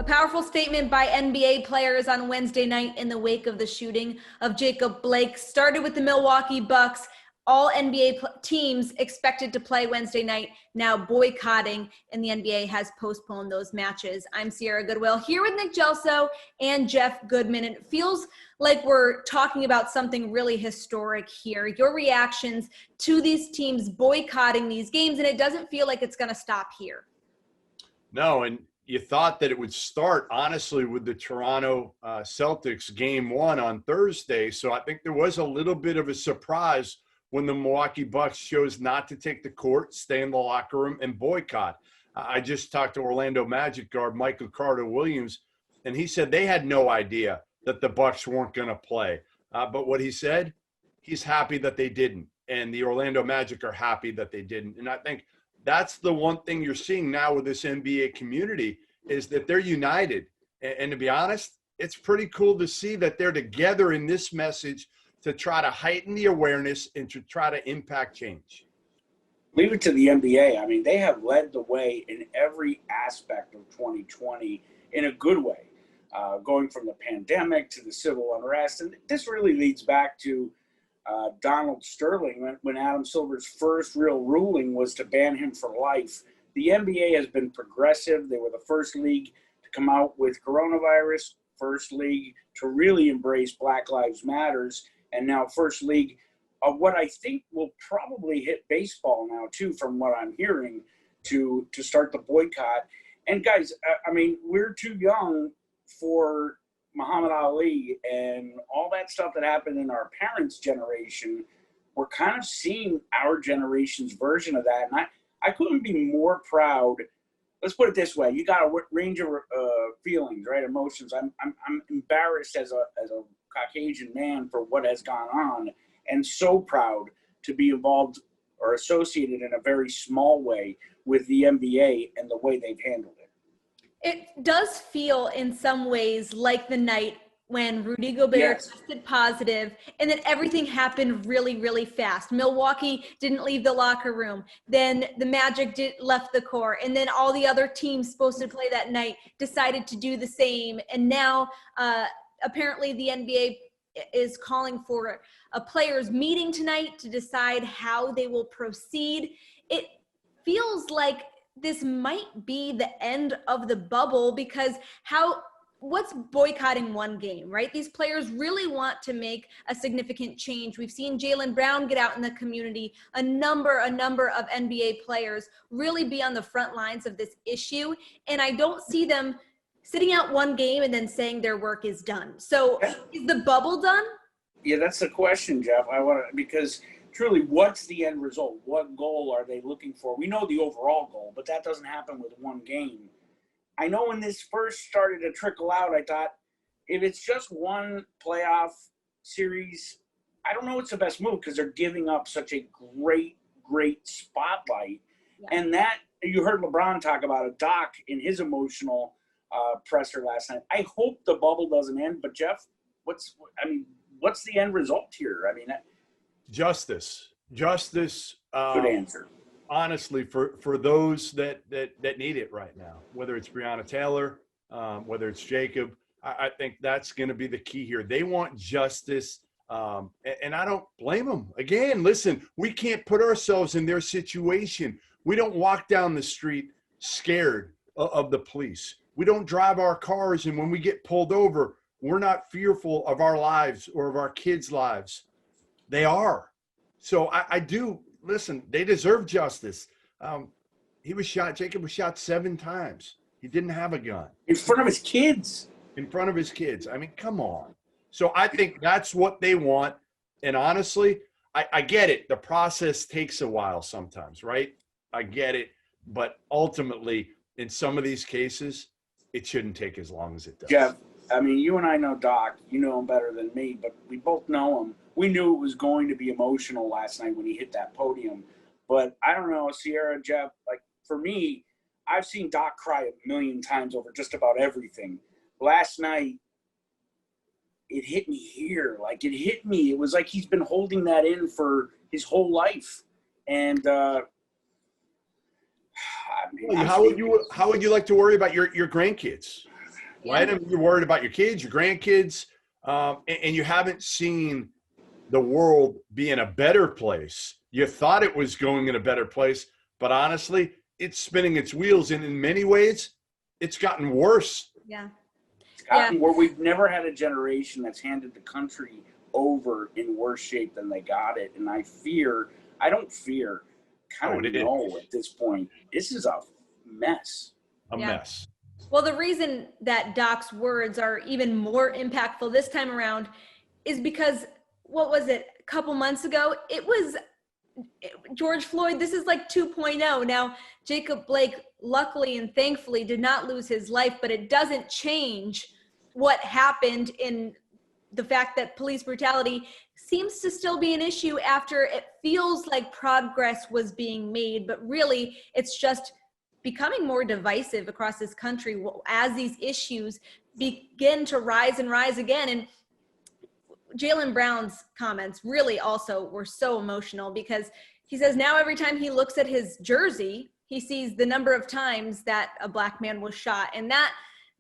powerful statement by NBA players on Wednesday night in the wake of the shooting of Jacob Blake started with the Milwaukee Bucks. All NBA teams expected to play Wednesday night, now boycotting, and the NBA has postponed those matches. I'm Sierra Goodwill here with Nick Gelso and Jeff Goodman, and it feels like we're talking about something really historic here. Your reactions to these teams boycotting these games, and it doesn't feel like it's going to stop here. No, and you thought that it would start, honestly, with the Toronto Celtics game 1 on Thursday, so I think there was a little bit of a surprise when the Milwaukee Bucks chose not to take the court, stay in the locker room, and boycott. I just talked to Orlando Magic guard Michael Carter-Williams, and he said they had no idea that the Bucks weren't going to play. But what he said, he's happy that they didn't, and the Orlando Magic are happy that they didn't. And I think that's the one thing you're seeing now with this NBA community is that they're united. And to be honest, it's pretty cool to see that they're together in this message to try to heighten the awareness and to try to impact change. Leave it to the NBA. I mean, they have led the way in every aspect of 2020 in a good way, going from the pandemic to the civil unrest. And this really leads back to Donald Sterling when Adam Silver's first real ruling was to ban him for life. The NBA has been progressive. They were the first league to come out with coronavirus, first league to really embrace Black Lives Matters, and now first league of what I think will probably hit baseball now too, from what I'm hearing, to start the boycott. And guys, I mean, we're too young for Muhammad Ali and all that stuff that happened in our parents' generation. We're kind of seeing our generation's version of that. And I couldn't be more proud. Let's put it this way. You got a range of feelings, right? Emotions. I'm embarrassed as a Caucasian man for what has gone on, and so proud to be involved or associated in a very small way with the NBA and the way they've handled it. It does feel in some ways like the night when Rudy Gobert tested positive and then everything happened really, really fast. Milwaukee didn't leave the locker room. Then the Magic left the court. And then all the other teams supposed to play that night decided to do the same. And now apparently the NBA is calling for a players' meeting tonight to decide how they will proceed. It feels like this might be the end of the bubble because what's boycotting one game, right? These players really want to make a significant change. We've seen Jaylen Brown get out in the community, a number of NBA players really be on the front lines of this issue. And I don't see them sitting out one game and then saying their work is done. So is the bubble done? Yeah, that's the question, Jeff. Because truly, what's the end result? What goal are they looking for? We know the overall goal, but that doesn't happen with one game. I know when this first started to trickle out, I thought, if it's just one playoff series, I don't know what's the best move because they're giving up such a great spotlight. Yeah. And that, you heard LeBron talk about a Doc in his emotional presser last night. I hope the bubble doesn't end, but Jeff, what's the end result here? I mean, Justice. Good answer. Honestly, for those that need it right now, whether it's Breonna Taylor, whether it's Jacob, I think that's going to be the key here. They want justice, and I don't blame them. Again, listen, we can't put ourselves in their situation. We don't walk down the street scared of the police. We don't drive our cars, and when we get pulled over, we're not fearful of our lives or of our kids' lives. They are. So I do. Listen, they deserve justice. Jacob was shot 7 times. He didn't have a gun. In front of his kids. I mean, come on. So I think that's what they want. And honestly, I get it. The process takes a while sometimes, right? I get it. But ultimately, in some of these cases, it shouldn't take as long as it does. Jeff, I mean, you and I know Doc. You know him better than me, but we both know him. We knew it was going to be emotional last night when he hit that podium. But I don't know, Sierra, Jeff, like for me, I've seen Doc cry 1,000,000 times over just about everything. Last night, it hit me here. Like it hit me. It was like he's been holding that in for his whole life. And how would you like to worry about your grandkids? right? I mean, you're worried about your kids, your grandkids, and you haven't seen the world be in a better place. You thought it was going in a better place, but honestly, it's spinning its wheels, and in many ways, it's gotten worse. Yeah. It's gotten where we've never had a generation that's handed the country over in worse shape than they got it. And I don't fear, kind of know at this point, this is a mess. A mess. Well, the reason that Doc's words are even more impactful this time around is because, what was it, a couple months ago, it was George Floyd. This is like 2.0. Now, Jacob Blake, luckily and thankfully, did not lose his life, but it doesn't change what happened in the fact that police brutality seems to still be an issue after it feels like progress was being made, but really it's just becoming more divisive across this country as these issues begin to rise and rise again. And Jaylen Brown's comments really also were so emotional, because he says now every time he looks at his jersey, he sees the number of times that a Black man was shot. And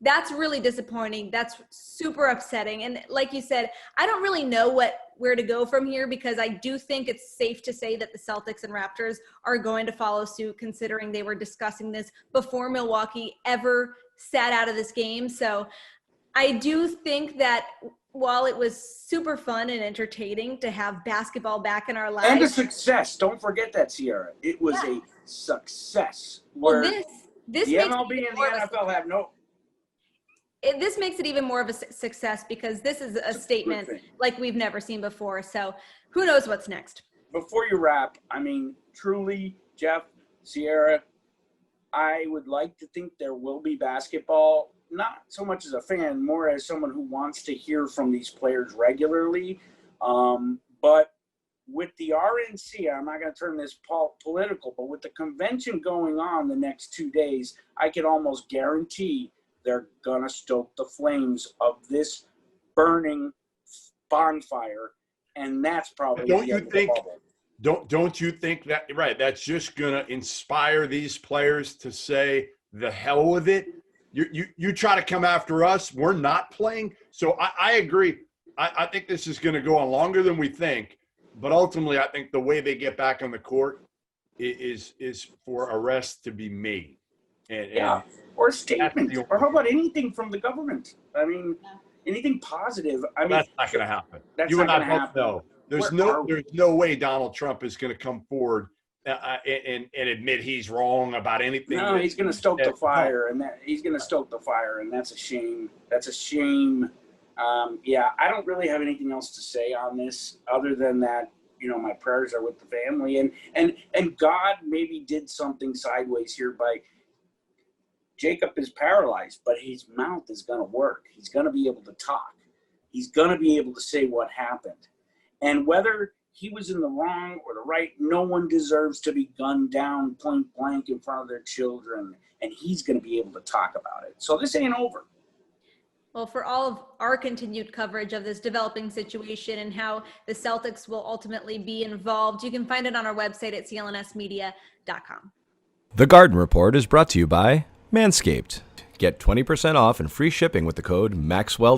that's really disappointing. That's super upsetting. And like you said, I don't really know where to go from here, because I do think it's safe to say that the Celtics and Raptors are going to follow suit, considering they were discussing this before Milwaukee ever sat out of this game. So I do think that while it was super fun and entertaining to have basketball back in our lives. And a success. Don't forget that, Sierra. It was a success. Well, this the MLB and the NFL have no... This makes it even more of a success, because this is a statement like we've never seen before. So who knows what's next? Before you wrap, I mean, truly, Jeff, Sierra, I would like to think there will be basketball, not so much as a fan, more as someone who wants to hear from these players regularly. But with the RNC, I'm not going to turn this political, but with the convention going on the next 2 days, I can almost guarantee they're going to stoke the flames of this burning bonfire, and that's probably don't you think that, right, that's just going to inspire these players to say, the hell with it? You try to come after us, we're not playing. So I agree. I think this is going to go on longer than we think, but ultimately I think the way they get back on the court is for arrests to be made. Or statements, or how about anything from the government? I mean, anything positive. I mean, that's not going to happen. You and I both know. There's no way Donald Trump is going to come forward and admit he's wrong about anything. No, he's going to stoke the fire, and that's a shame. That's a shame. I don't really have anything else to say on this other than that. You know, my prayers are with the family, and God maybe did something sideways here by. Jacob is paralyzed, but his mouth is going to work. He's going to be able to talk. He's going to be able to say what happened. And whether he was in the wrong or the right, no one deserves to be gunned down point blank in front of their children. And he's going to be able to talk about it. So this ain't over. Well, for all of our continued coverage of this developing situation and how the Celtics will ultimately be involved, you can find it on our website at clnsmedia.com. The Garden Report is brought to you by Manscaped. Get 20% off and free shipping with the code Maxwell20